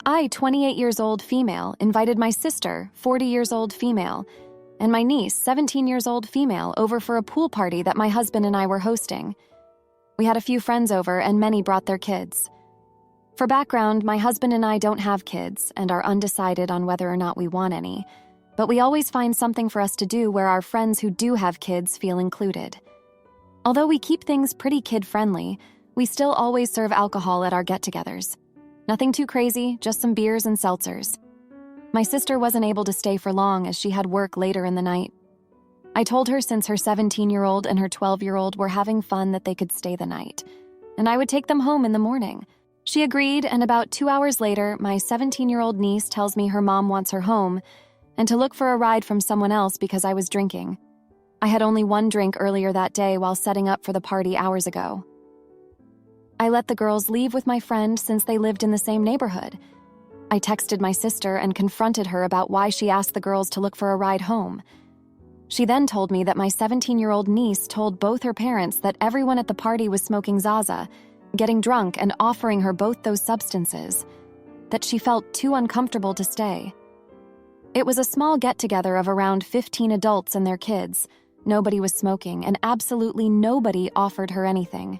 I, 28 years old female, invited my sister, 40 years old female, and my niece, 17 years old female, over for a pool party that my husband and I were hosting. We had a few friends over, and many brought their kids. For background, my husband and I don't have kids and are undecided on whether or not we want any, but we always find something for us to do where our friends who do have kids feel included. Although we keep things pretty kid-friendly, we still always serve alcohol at our get-togethers. Nothing too crazy, just some beers and seltzers. My sister wasn't able to stay for long as she had work later in the night. I told her since her 17-year-old and her 12-year-old were having fun that they could stay the night, and I would take them home in the morning. She agreed, and about 2 hours later, my 17-year-old niece tells me her mom wants her home and to look for a ride from someone else because I was drinking. I had only one drink earlier that day while setting up for the party hours ago. I let the girls leave with my friend since they lived in the same neighborhood. I texted my sister and confronted her about why she asked the girls to look for a ride home. She then told me that my 17-year-old niece told both her parents that everyone at the party was smoking Zaza, getting drunk and offering her both those substances, that she felt too uncomfortable to stay. It was a small get-together of around 15 adults and their kids. Nobody was smoking, and absolutely nobody offered her anything.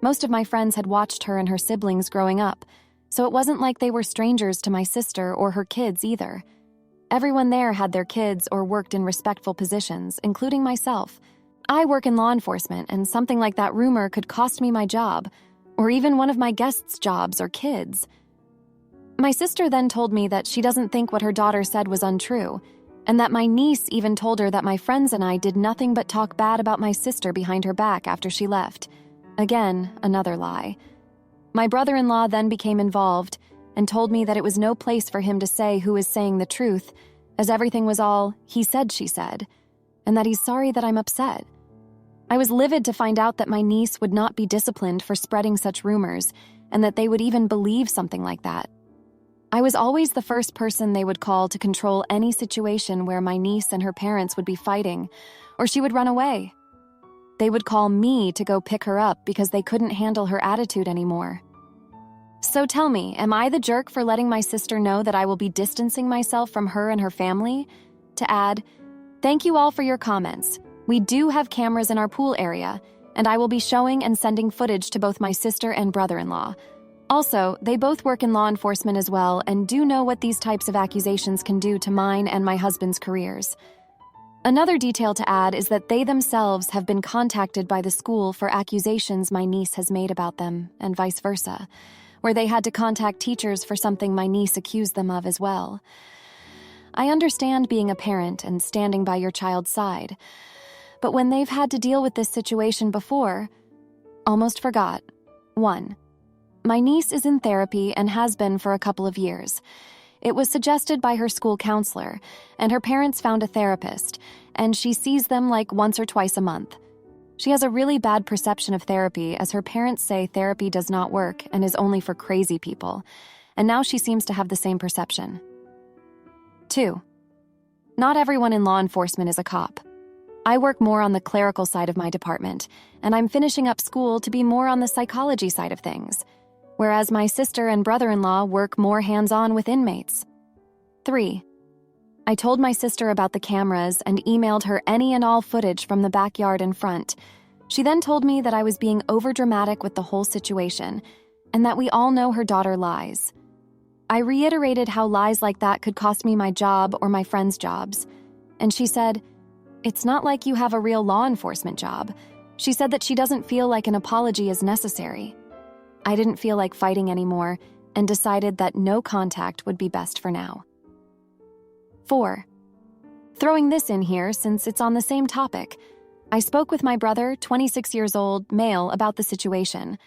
Most of my friends had watched her and her siblings growing up, so it wasn't like they were strangers to my sister or her kids either. Everyone there had their kids or worked in respectful positions, including myself. I work in law enforcement, and something like that rumor could cost me my job, or even one of my guests' jobs or kids. My sister then told me that she doesn't think what her daughter said was untrue, and that my niece even told her that my friends and I did nothing but talk bad about my sister behind her back after she left. Again, another lie. My brother-in-law then became involved and told me that it was no place for him to say who is saying the truth, as everything was all he said, she said, and that he's sorry that I'm upset. I was livid to find out that my niece would not be disciplined for spreading such rumors, and that they would even believe something like that. I was always the first person they would call to control any situation where my niece and her parents would be fighting, or she would run away. They would call me to go pick her up because they couldn't handle her attitude anymore. So tell me, am I the jerk for letting my sister know that I will be distancing myself from her and her family? To add, thank you all for your comments. We do have cameras in our pool area, and I will be showing and sending footage to both my sister and brother-in-law. Also, they both work in law enforcement as well and do know what these types of accusations can do to mine and my husband's careers. Another detail to add is that they themselves have been contacted by the school for accusations my niece has made about them, and vice versa, where they had to contact teachers for something my niece accused them of as well. I understand being a parent and standing by your child's side, but when they've had to deal with this situation before, almost forgot. 1. My niece is in therapy and has been for a couple of years. It was suggested by her school counselor, and her parents found a therapist, and she sees them like once or twice a month. She has a really bad perception of therapy, as her parents say therapy does not work and is only for crazy people, and now she seems to have the same perception. 2. Not everyone in law enforcement is a cop. I work more on the clerical side of my department, and I'm finishing up school to be more on the psychology side of things, whereas my sister and brother-in-law work more hands-on with inmates. 3. I told my sister about the cameras and emailed her any and all footage from the backyard in front. She then told me that I was being overdramatic with the whole situation, and that we all know her daughter lies. I reiterated how lies like that could cost me my job or my friends' jobs, and she said, "It's not like you have a real law enforcement job." She said that she doesn't feel like an apology is necessary. I didn't feel like fighting anymore and decided that no contact would be best for now. 4. Throwing this in here since it's on the same topic, I spoke with my brother, 26 years old, male, about the situation.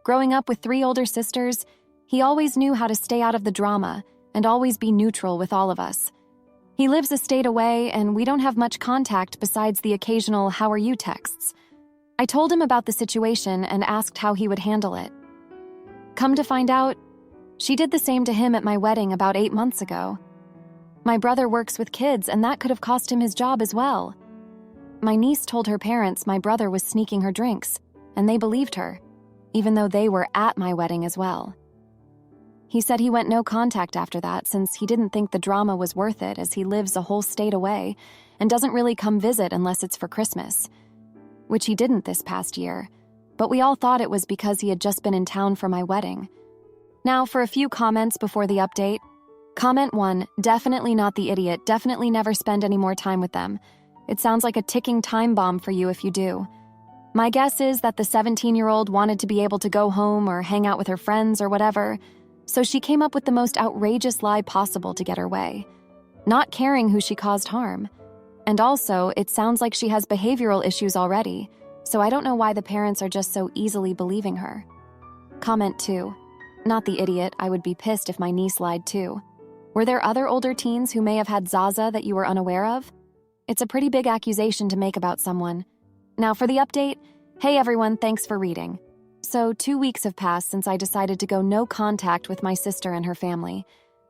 Growing up with 3 older sisters, he always knew how to stay out of the drama and always be neutral with all of us. He lives a state away, and we don't have much contact besides the occasional "how are you" texts. I told him about the situation and asked how he would handle it. Come to find out, she did the same to him at my wedding about 8 months ago. My brother works with kids, and that could have cost him his job as well. My niece told her parents my brother was sneaking her drinks, and they believed her, even though they were at my wedding as well. He said he went no contact after that since he didn't think the drama was worth it as he lives a whole state away and doesn't really come visit unless it's for Christmas, which he didn't this past year, but we all thought it was because he had just been in town for my wedding. Now for a few comments before the update. Comment 1, definitely not the idiot, definitely never spend any more time with them. It sounds like a ticking time bomb for you if you do. My guess is that the 17-year-old wanted to be able to go home or hang out with her friends or whatever, so she came up with the most outrageous lie possible to get her way, not caring who she caused harm. And also, it sounds like she has behavioral issues already, so I don't know why the parents are just so easily believing her. Comment 2, not the idiot, I would be pissed if my niece lied too. Were there other older teens who may have had Zaza that you were unaware of? It's a pretty big accusation to make about someone. Now for the update. Hey everyone, thanks for reading. So 2 weeks have passed since I decided to go no contact with my sister and her family.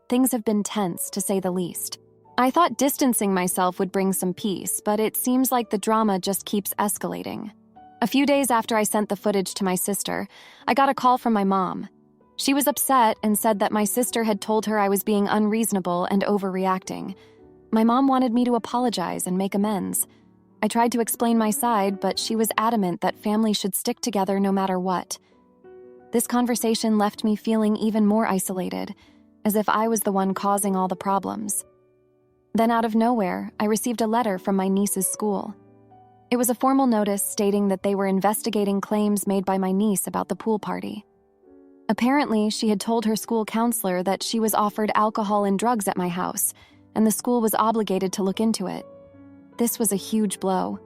Things have been tense, to say the least. I thought distancing myself would bring some peace, but it seems like the drama just keeps escalating. A few days after I sent the footage to my sister, I got a call from my mom. She was upset and said that my sister had told her I was being unreasonable and overreacting. My mom wanted me to apologize and make amends. I tried to explain my side, but she was adamant that families should stick together no matter what. This conversation left me feeling even more isolated, as if I was the one causing all the problems. Then out of nowhere, I received a letter from my niece's school. It was a formal notice stating that they were investigating claims made by my niece about the pool party. Apparently, she had told her school counselor that she was offered alcohol and drugs at my house, and the school was obligated to look into it. This was a huge blow.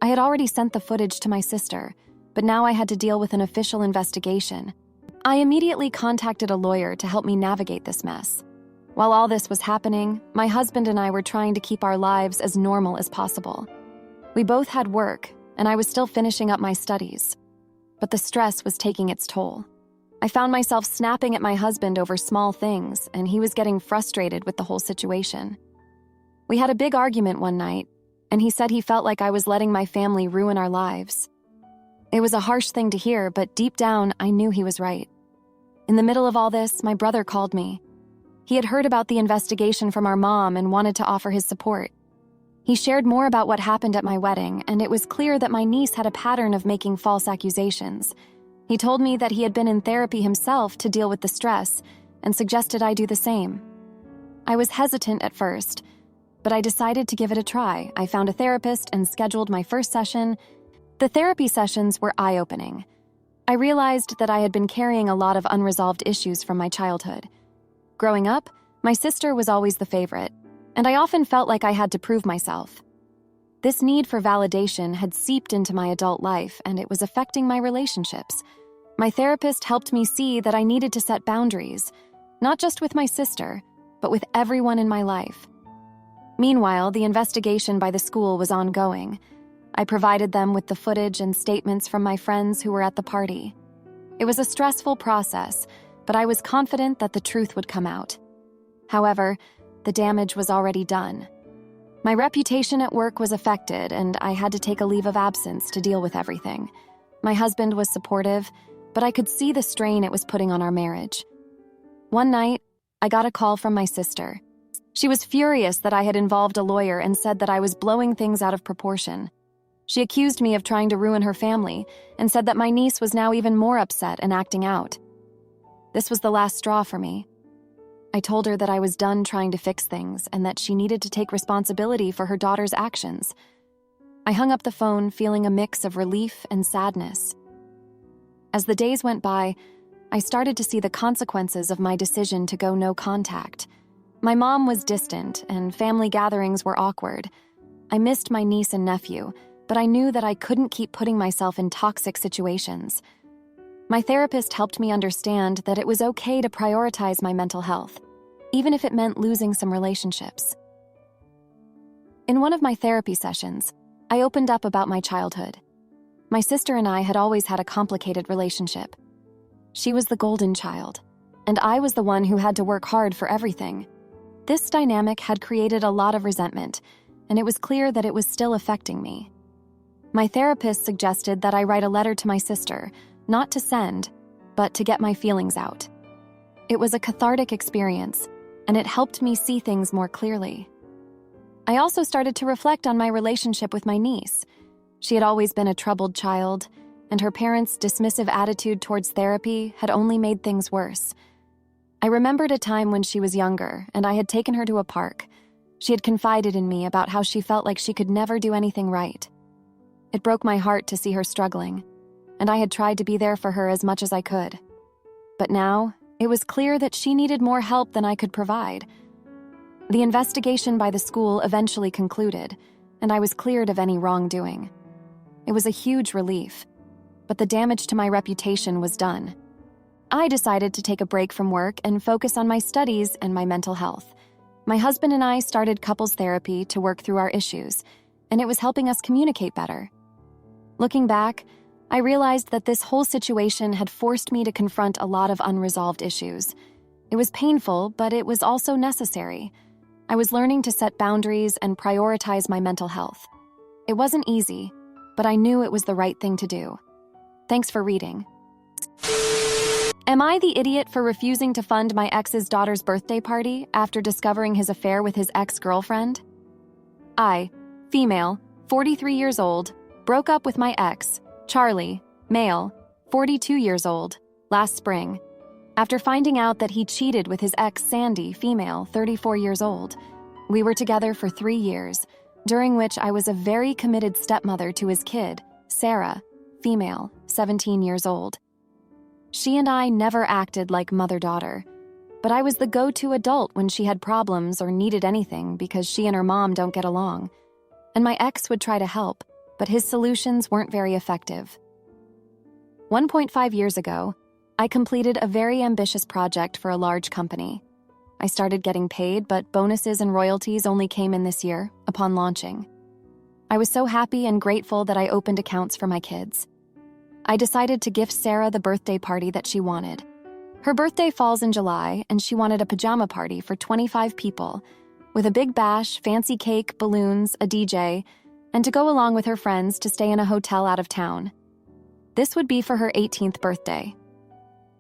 I had already sent the footage to my sister, but now I had to deal with an official investigation. I immediately contacted a lawyer to help me navigate this mess. While all this was happening, my husband and I were trying to keep our lives as normal as possible. We both had work, and I was still finishing up my studies. But the stress was taking its toll. I found myself snapping at my husband over small things, and he was getting frustrated with the whole situation. We had a big argument one night, and he said he felt like I was letting my family ruin our lives. It was a harsh thing to hear, but deep down, I knew he was right. In the middle of all this, my brother called me. He had heard about the investigation from our mom and wanted to offer his support. He shared more about what happened at my wedding, and it was clear that my niece had a pattern of making false accusations. He told me that he had been in therapy himself to deal with the stress and suggested I do the same. I was hesitant at first, but I decided to give it a try. I found a therapist and scheduled my first session. The therapy sessions were eye-opening. I realized that I had been carrying a lot of unresolved issues from my childhood. Growing up, my sister was always the favorite, and I often felt like I had to prove myself. This need for validation had seeped into my adult life, and it was affecting my relationships. My therapist helped me see that I needed to set boundaries, not just with my sister, but with everyone in my life. Meanwhile, the investigation by the school was ongoing. I provided them with the footage and statements from my friends who were at the party. It was a stressful process, but I was confident that the truth would come out. However, the damage was already done. My reputation at work was affected, and I had to take a leave of absence to deal with everything. My husband was supportive, but I could see the strain it was putting on our marriage. One night, I got a call from my sister. She was furious that I had involved a lawyer and said that I was blowing things out of proportion. She accused me of trying to ruin her family and said that my niece was now even more upset and acting out. This was the last straw for me. I told her that I was done trying to fix things and that she needed to take responsibility for her daughter's actions. I hung up the phone feeling a mix of relief and sadness. As the days went by, I started to see the consequences of my decision to go no contact. My mom was distant, and family gatherings were awkward. I missed my niece and nephew, but I knew that I couldn't keep putting myself in toxic situations. My therapist helped me understand that it was okay to prioritize my mental health, even if it meant losing some relationships. In one of my therapy sessions, I opened up about my childhood. My sister and I had always had a complicated relationship. She was the golden child, and I was the one who had to work hard for everything. This dynamic had created a lot of resentment, and it was clear that it was still affecting me. My therapist suggested that I write a letter to my sister, not to send, but to get my feelings out. It was a cathartic experience, and it helped me see things more clearly. I also started to reflect on my relationship with my niece. She had always been a troubled child, and her parents' dismissive attitude towards therapy had only made things worse. I remembered a time when she was younger, and I had taken her to a park. She had confided in me about how she felt like she could never do anything right. It broke my heart to see her struggling, and I had tried to be there for her as much as I could. But now, it was clear that she needed more help than I could provide. The investigation by the school eventually concluded, and I was cleared of any wrongdoing. It was a huge relief, but the damage to my reputation was done. I decided to take a break from work and focus on my studies and my mental health. My husband and I started couples therapy to work through our issues, and it was helping us communicate better. Looking back, I realized that this whole situation had forced me to confront a lot of unresolved issues. It was painful, but it was also necessary. I was learning to set boundaries and prioritize my mental health. It wasn't easy, but I knew it was the right thing to do. Thanks for reading. Am I the idiot for refusing to fund my ex's daughter's birthday party after discovering his affair with his ex-girlfriend? I, female, 43 years old, broke up with my ex, Charlie, male, 42 years old, last spring, after finding out that he cheated with his ex, Sandy, female, 34 years old. We were together for 3 years, during which I was a very committed stepmother to his kid, Sarah, female, 17 years old. She and I never acted like mother-daughter, but I was the go-to adult when she had problems or needed anything because she and her mom don't get along. And my ex would try to help, but his solutions weren't very effective. 1.5 years ago, I completed a very ambitious project for a large company. I started getting paid, but bonuses and royalties only came in this year, upon launching. I was so happy and grateful that I opened accounts for my kids. I decided to gift Sarah the birthday party that she wanted. Her birthday falls in July, and she wanted a pajama party for 25 people, with a big bash, fancy cake, balloons, a DJ, and to go along with her friends to stay in a hotel out of town. This would be for her 18th birthday.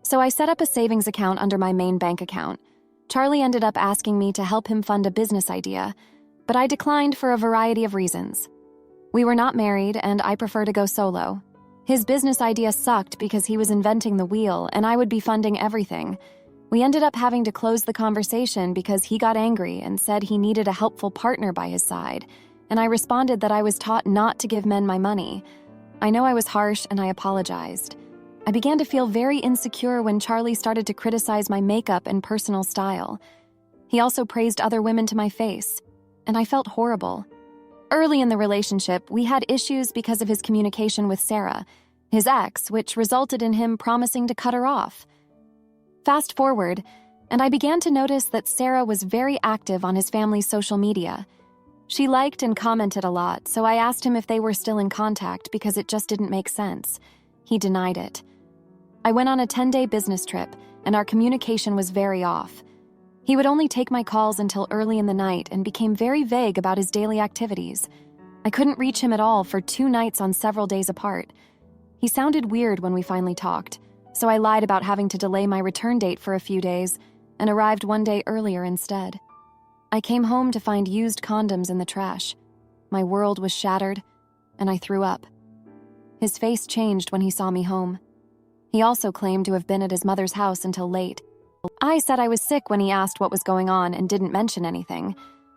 So I set up a savings account under my main bank account. Charlie ended up asking me to help him fund a business idea, but I declined for a variety of reasons. We were not married, and I prefer to go solo. His business idea sucked because he was inventing the wheel, and I would be funding everything. We ended up having to close the conversation because he got angry and said he needed a helpful partner by his side, and I responded that I was taught not to give men my money. I know I was harsh, and I apologized. I began to feel very insecure when Charlie started to criticize my makeup and personal style. He also praised other women to my face, and I felt horrible. Early in the relationship, we had issues because of his communication with Sarah, his ex, which resulted in him promising to cut her off. Fast forward, and I began to notice that Sarah was very active on his family's social media. She liked and commented a lot, so I asked him if they were still in contact because it just didn't make sense. He denied it. I went on a 10-day business trip, and our communication was very off. He would only take my calls until early in the night and became very vague about his daily activities. I couldn't reach him at all for 2 nights on several days apart. He sounded weird when we finally talked, so I lied about having to delay my return date for a few days and arrived 1 day earlier instead. I came home to find used condoms in the trash. My world was shattered, and I threw up. His face changed when he saw me home. He also claimed to have been at his mother's house until late. I said I was sick when he asked what was going on and didn't mention anything,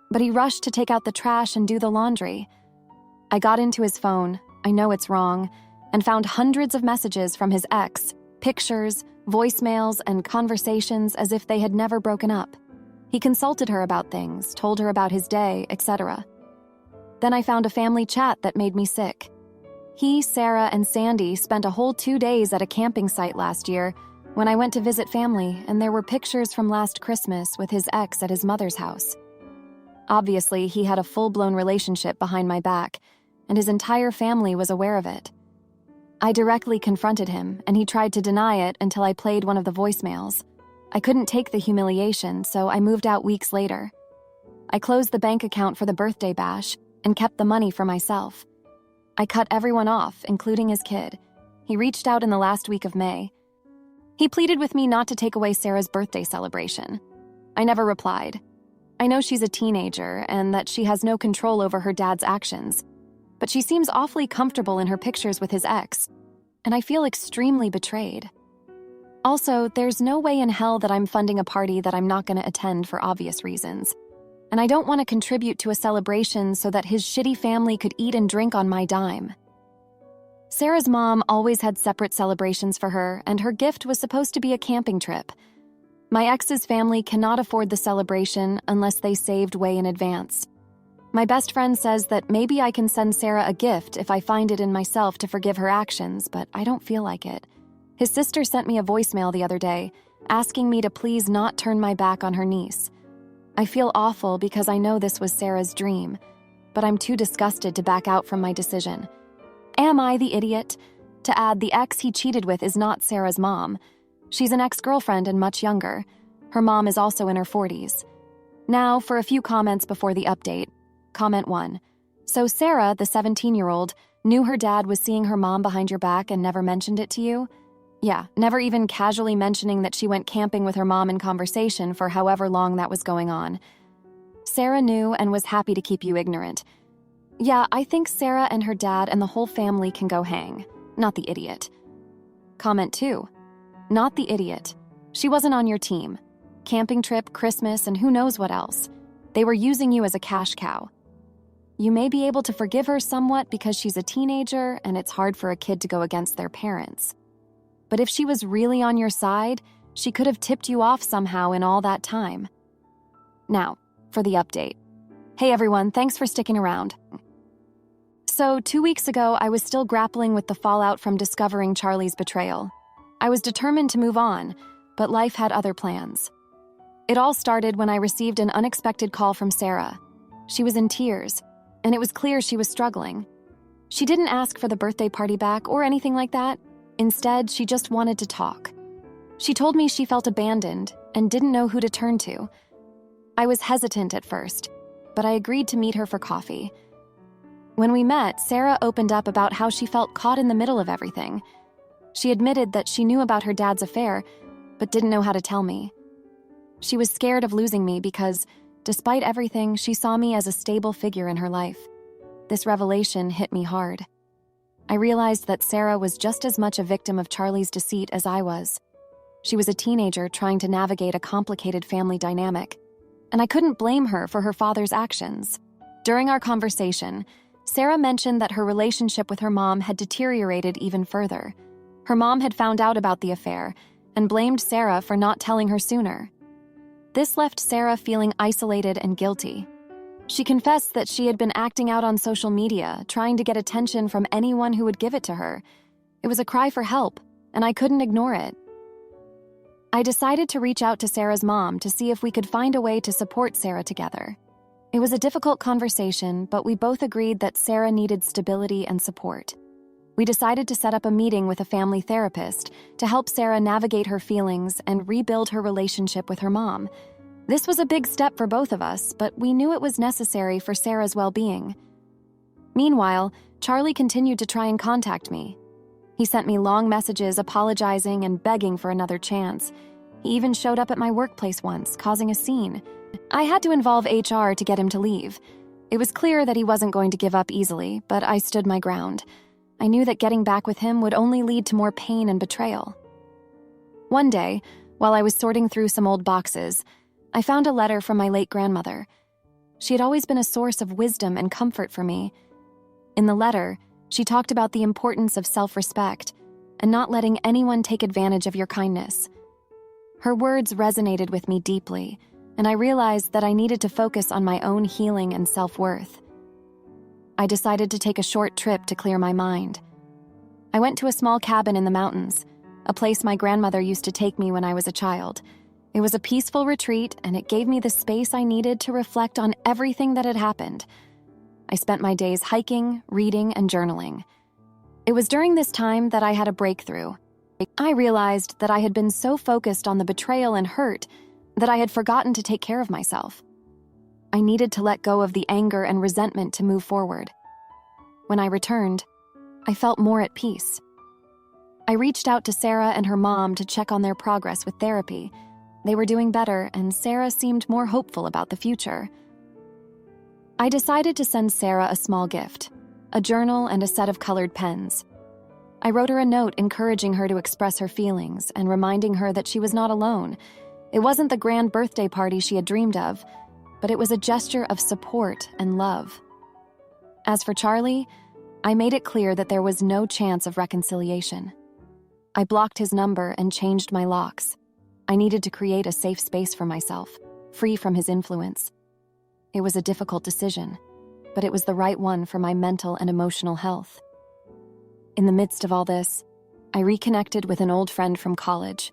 but he rushed to take out the trash and do the laundry. I got into his phone, I know it's wrong, and found hundreds of messages from his ex, pictures, voicemails, and conversations as if they had never broken up. He consulted her about things, told her about his day, etc. Then I found a family chat that made me sick. He, Sarah, and Sandy spent a whole 2 days at a camping site last year when I went to visit family, and there were pictures from last Christmas with his ex at his mother's house. Obviously, he had a full-blown relationship behind my back, and his entire family was aware of it. I directly confronted him, and he tried to deny it until I played one of the voicemails. I couldn't take the humiliation, so I moved out weeks later. I closed the bank account for the birthday bash and kept the money for myself. I cut everyone off, including his kid. He reached out in the last week of May. He pleaded with me not to take away Sarah's birthday celebration. I never replied. I know she's a teenager and that she has no control over her dad's actions, but she seems awfully comfortable in her pictures with his ex, and I feel extremely betrayed. Also, there's no way in hell that I'm funding a party that I'm not going to attend for obvious reasons, and I don't want to contribute to a celebration so that his shitty family could eat and drink on my dime. Sarah's mom always had separate celebrations for her, and her gift was supposed to be a camping trip. My ex's family cannot afford the celebration unless they saved way in advance. My best friend says that maybe I can send Sarah a gift if I find it in myself to forgive her actions, but I don't feel like it. His sister sent me a voicemail the other day, asking me to please not turn my back on her niece. I feel awful because I know this was Sarah's dream, but I'm too disgusted to back out from my decision. Am I the idiot? To add, the ex he cheated with is not Sarah's mom. She's an ex-girlfriend and much younger. Her mom is also in her 40s. Now, for a few comments before the update. Comment 1. So Sarah, the 17-year-old, knew her dad was seeing her mom behind your back and never mentioned it to you? Yeah, never even casually mentioning that she went camping with her mom in conversation for however long that was going on. Sarah knew and was happy to keep you ignorant. Yeah, I think Sarah and her dad and the whole family can go hang. Not the idiot. Comment 2. Not the idiot. She wasn't on your team. Camping trip, Christmas, and who knows what else. They were using you as a cash cow. You may be able to forgive her somewhat because she's a teenager and it's hard for a kid to go against their parents. But if she was really on your side, she could have tipped you off somehow in all that time. Now, for the update. Hey everyone, thanks for sticking around. So, 2 weeks ago, I was still grappling with the fallout from discovering Charlie's betrayal. I was determined to move on, but life had other plans. It all started when I received an unexpected call from Sarah. She was in tears, and it was clear she was struggling. She didn't ask for the birthday party back or anything like that. Instead, she just wanted to talk. She told me she felt abandoned and didn't know who to turn to. I was hesitant at first, but I agreed to meet her for coffee. When we met, Sarah opened up about how she felt caught in the middle of everything. She admitted that she knew about her dad's affair, but didn't know how to tell me. She was scared of losing me because, despite everything, she saw me as a stable figure in her life. This revelation hit me hard. I realized that Sarah was just as much a victim of Charlie's deceit as I was. She was a teenager trying to navigate a complicated family dynamic, and I couldn't blame her for her father's actions. During our conversation, Sarah mentioned that her relationship with her mom had deteriorated even further. Her mom had found out about the affair and blamed Sarah for not telling her sooner. This left Sarah feeling isolated and guilty. She confessed that she had been acting out on social media, trying to get attention from anyone who would give it to her. It was a cry for help, and I couldn't ignore it. I decided to reach out to Sarah's mom to see if we could find a way to support Sarah together. It was a difficult conversation, but we both agreed that Sarah needed stability and support. We decided to set up a meeting with a family therapist to help Sarah navigate her feelings and rebuild her relationship with her mom. This was a big step for both of us, but we knew it was necessary for Sarah's well-being. Meanwhile, Charlie continued to try and contact me. He sent me long messages apologizing and begging for another chance. He even showed up at my workplace once, causing a scene. I had to involve HR to get him to leave. It was clear that he wasn't going to give up easily, but I stood my ground. I knew that getting back with him would only lead to more pain and betrayal. One day, while I was sorting through some old boxes, I found a letter from my late grandmother. She had always been a source of wisdom and comfort for me. In the letter, she talked about the importance of self-respect and not letting anyone take advantage of your kindness. Her words resonated with me deeply, and I realized that I needed to focus on my own healing and self-worth. I decided to take a short trip to clear my mind. I went to a small cabin in the mountains, a place my grandmother used to take me when I was a child. It was a peaceful retreat, and it gave me the space I needed to reflect on everything that had happened. I spent my days hiking, reading, and journaling. It was during this time that I had a breakthrough. I realized that I had been so focused on the betrayal and hurt that I had forgotten to take care of myself. I needed to let go of the anger and resentment to move forward. When I returned, I felt more at peace. I reached out to Sarah and her mom to check on their progress with therapy. They were doing better, and Sarah seemed more hopeful about the future. I decided to send Sarah a small gift, a journal and a set of colored pens. I wrote her a note encouraging her to express her feelings and reminding her that she was not alone. It wasn't the grand birthday party she had dreamed of, but it was a gesture of support and love. As for Charlie, I made it clear that there was no chance of reconciliation. I blocked his number and changed my locks. I needed to create a safe space for myself, free from his influence. It was a difficult decision, but it was the right one for my mental and emotional health. In the midst of all this, I reconnected with an old friend from college.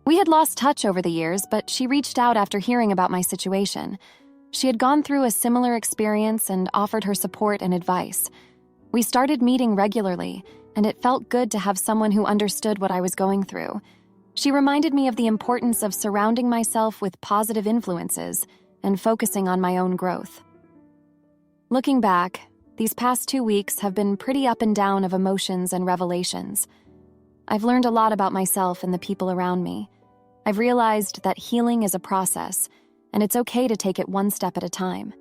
We had lost touch over the years, but she reached out after hearing about my situation. She had gone through a similar experience and offered her support and advice. We started meeting regularly, and it felt good to have someone who understood what I was going through. She reminded me of the importance of surrounding myself with positive influences and focusing on my own growth. Looking back, these past 2 weeks have been pretty up and down of emotions and revelations. I've learned a lot about myself and the people around me. I've realized that healing is a process, and it's okay to take it one step at a time.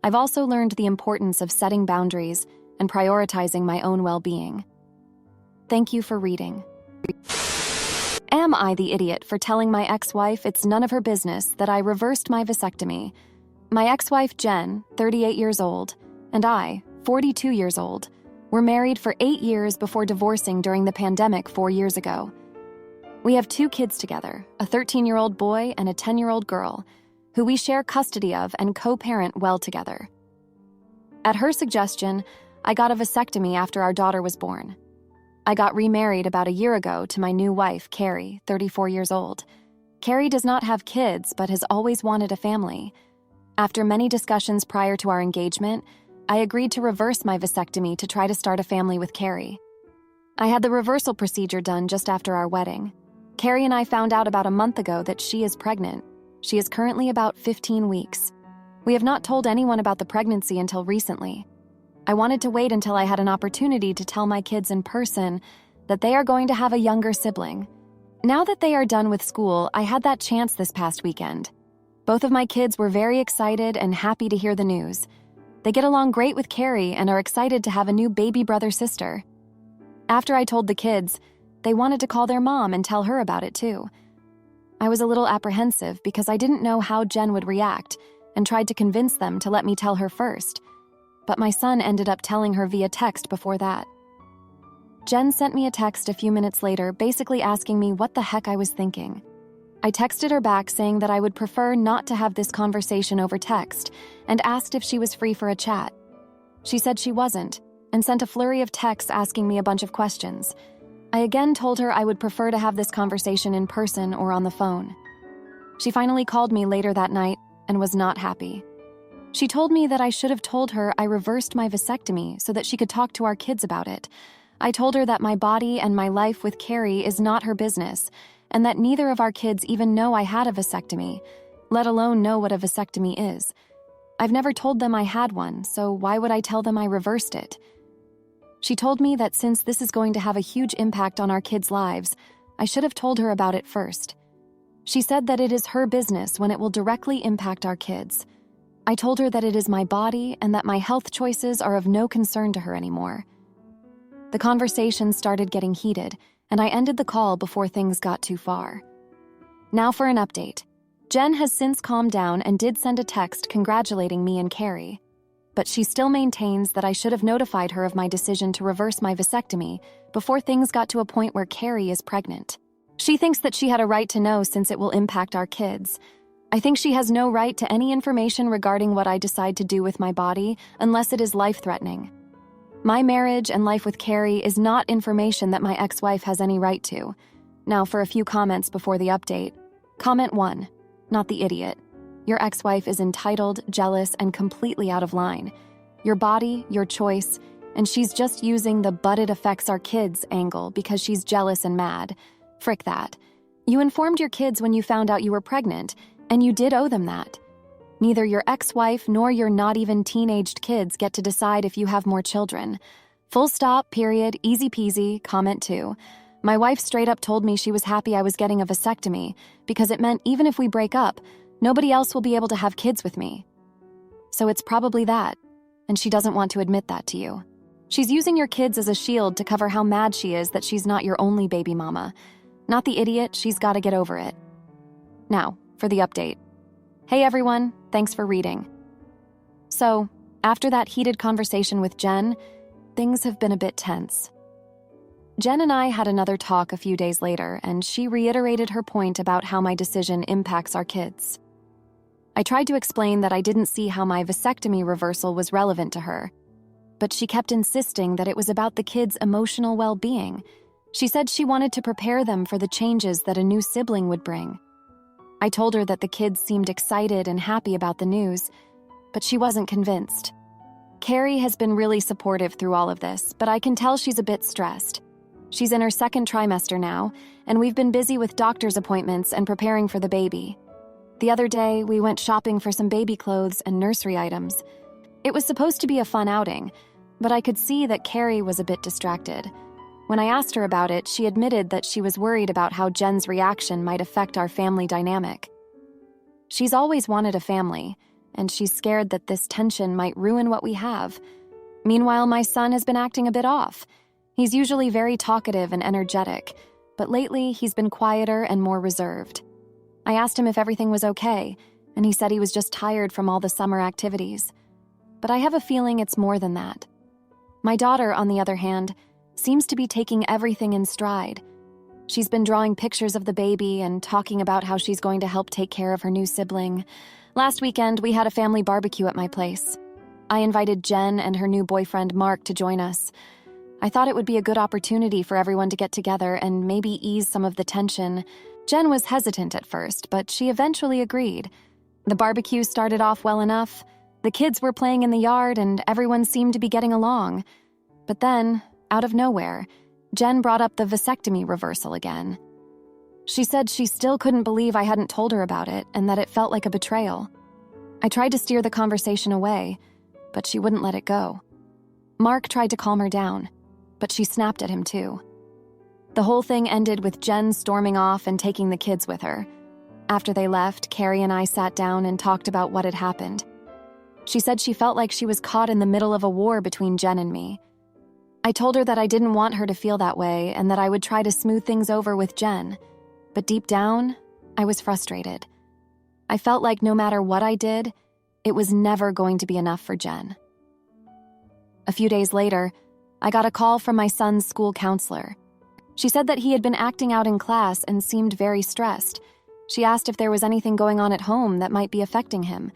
I've also learned the importance of setting boundaries and prioritizing my own well-being. Thank you for reading. Am I the idiot for telling my ex-wife it's none of her business that I reversed my vasectomy? My ex-wife Jen, 38 years old, and I, 42 years old, were married for 8 years before divorcing during the pandemic 4 years ago. We have 2 kids together, a 13-year-old boy and a 10-year-old girl, who we share custody of and co-parent well together. At her suggestion, I got a vasectomy after our daughter was born. I got remarried about a year ago to my new wife, Carrie, 34 years old. Carrie does not have kids, but has always wanted a family. After many discussions prior to our engagement, I agreed to reverse my vasectomy to try to start a family with Carrie. I had the reversal procedure done just after our wedding. Carrie and I found out about a month ago that she is pregnant. She is currently about 15 weeks. We have not told anyone about the pregnancy until recently. I wanted to wait until I had an opportunity to tell my kids in person that they are going to have a younger sibling. Now that they are done with school, I had that chance this past weekend. Both of my kids were very excited and happy to hear the news. They get along great with Carrie and are excited to have a new baby brother-sister. After I told the kids, they wanted to call their mom and tell her about it too. I was a little apprehensive because I didn't know how Jen would react and tried to convince them to let me tell her first. But my son ended up telling her via text before that. Jen sent me a text a few minutes later basically asking me what the heck I was thinking. I texted her back saying that I would prefer not to have this conversation over text and asked if she was free for a chat. She said she wasn't and sent a flurry of texts asking me a bunch of questions. I again told her I would prefer to have this conversation in person or on the phone. She finally called me later that night and was not happy. She told me that I should have told her I reversed my vasectomy so that she could talk to our kids about it. I told her that my body and my life with Carrie is not her business, and that neither of our kids even know I had a vasectomy, let alone know what a vasectomy is. I've never told them I had one, so why would I tell them I reversed it? She told me that since this is going to have a huge impact on our kids' lives, I should have told her about it first. She said that it is her business when it will directly impact our kids. I told her that it is my body and that my health choices are of no concern to her anymore. The conversation started getting heated, and I ended the call before things got too far. Now for an update. Jen has since calmed down and did send a text congratulating me and Carrie, but she still maintains that I should have notified her of my decision to reverse my vasectomy before things got to a point where Carrie is pregnant. She thinks that she had a right to know since it will impact our kids. I think she has no right to any information regarding what I decide to do with my body unless it is life-threatening. My marriage and life with Carrie is not information that my ex-wife has any right to. Now for a few comments before the update. Comment 1. Not the idiot. Your ex-wife is entitled, jealous, and completely out of line. Your body, your choice, and she's just using the "but it affects our kids" angle because she's jealous and mad. Frick that. You informed your kids when you found out you were pregnant, and you did owe them that. Neither your ex-wife nor your not even teenaged kids get to decide if you have more children. Full stop, period, easy peasy, comment 2. My wife straight up told me she was happy I was getting a vasectomy because it meant even if we break up, nobody else will be able to have kids with me. So it's probably that, and she doesn't want to admit that to you. She's using your kids as a shield to cover how mad she is that she's not your only baby mama. Not the idiot, she's got to get over it. Now, for the update. Hey everyone, thanks for reading. So, after that heated conversation with Jen, things have been a bit tense. Jen and I had another talk a few days later, and she reiterated her point about how my decision impacts our kids. I tried to explain that I didn't see how my vasectomy reversal was relevant to her, but she kept insisting that it was about the kids' emotional well-being. She said she wanted to prepare them for the changes that a new sibling would bring. I told her that the kids seemed excited and happy about the news, but she wasn't convinced. Carrie has been really supportive through all of this, but I can tell she's a bit stressed. She's in her second trimester now, and we've been busy with doctor's appointments and preparing for the baby. The other day, we went shopping for some baby clothes and nursery items. It was supposed to be a fun outing, but I could see that Carrie was a bit distracted. When I asked her about it, she admitted that she was worried about how Jen's reaction might affect our family dynamic. She's always wanted a family, and she's scared that this tension might ruin what we have. Meanwhile, my son has been acting a bit off. He's usually very talkative and energetic, but lately he's been quieter and more reserved. I asked him if everything was okay, and he said he was just tired from all the summer activities. But I have a feeling it's more than that. My daughter, on the other hand, seems to be taking everything in stride. She's been drawing pictures of the baby and talking about how she's going to help take care of her new sibling. Last weekend, we had a family barbecue at my place. I invited Jen and her new boyfriend, Mark, to join us. I thought it would be a good opportunity for everyone to get together and maybe ease some of the tension. Jen was hesitant at first, but she eventually agreed. The barbecue started off well enough. The kids were playing in the yard and everyone seemed to be getting along. But then, out of nowhere, Jen brought up the vasectomy reversal again. She said she still couldn't believe I hadn't told her about it and that it felt like a betrayal. I tried to steer the conversation away, but she wouldn't let it go. Mark tried to calm her down, but she snapped at him too. The whole thing ended with Jen storming off and taking the kids with her. After they left, Carrie and I sat down and talked about what had happened. She said she felt like she was caught in the middle of a war between Jen and me. I told her that I didn't want her to feel that way and that I would try to smooth things over with Jen. But deep down, I was frustrated. I felt like no matter what I did, it was never going to be enough for Jen. A few days later, I got a call from my son's school counselor. She said that he had been acting out in class and seemed very stressed. She asked if there was anything going on at home that might be affecting him.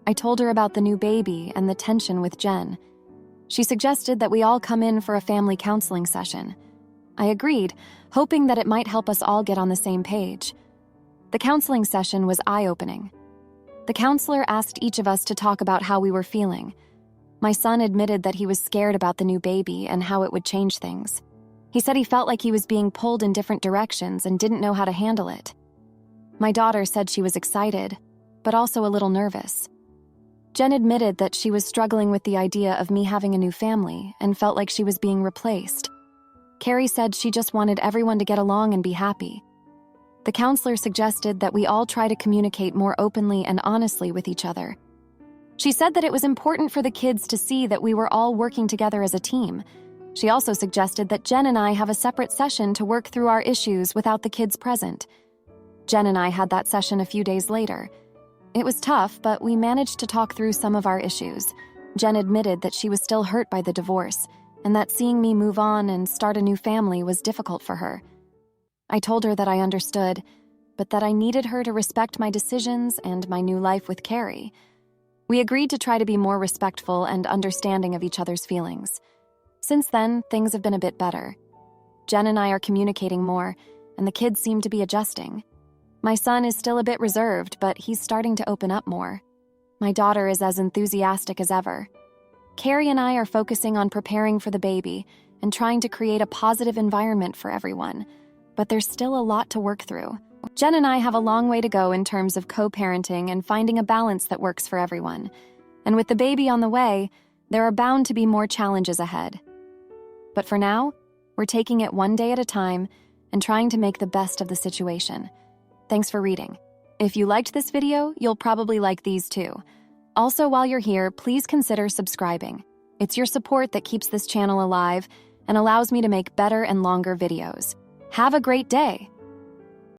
I told her about the new baby and the tension with Jen. She suggested that we all come in for a family counseling session. I agreed, hoping that it might help us all get on the same page. The counseling session was eye-opening. The counselor asked each of us to talk about how we were feeling. My son admitted that he was scared about the new baby and how it would change things. He said he felt like he was being pulled in different directions and didn't know how to handle it. My daughter said she was excited, but also a little nervous. Jen admitted that she was struggling with the idea of me having a new family and felt like she was being replaced. Carrie said she just wanted everyone to get along and be happy. The counselor suggested that we all try to communicate more openly and honestly with each other. She said that it was important for the kids to see that we were all working together as a team. She also suggested that Jen and I have a separate session to work through our issues without the kids present. Jen and I had that session a few days later. It was tough, but we managed to talk through some of our issues. Jen admitted that she was still hurt by the divorce, and that seeing me move on and start a new family was difficult for her. I told her that I understood, but that I needed her to respect my decisions and my new life with Carrie. We agreed to try to be more respectful and understanding of each other's feelings. Since then, things have been a bit better. Jen and I are communicating more, and the kids seem to be adjusting. My son is still a bit reserved, but he's starting to open up more. My daughter is as enthusiastic as ever. Carrie and I are focusing on preparing for the baby and trying to create a positive environment for everyone, but there's still a lot to work through. Jen and I have a long way to go in terms of co-parenting and finding a balance that works for everyone. And with the baby on the way, there are bound to be more challenges ahead. But for now, We're taking it one day at a time and trying to make the best of the situation. Thanks for reading. If you liked this video, you'll probably like these too. Also, while you're here, please consider subscribing. It's your support that keeps this channel alive and allows me to make better and longer videos. Have a great day!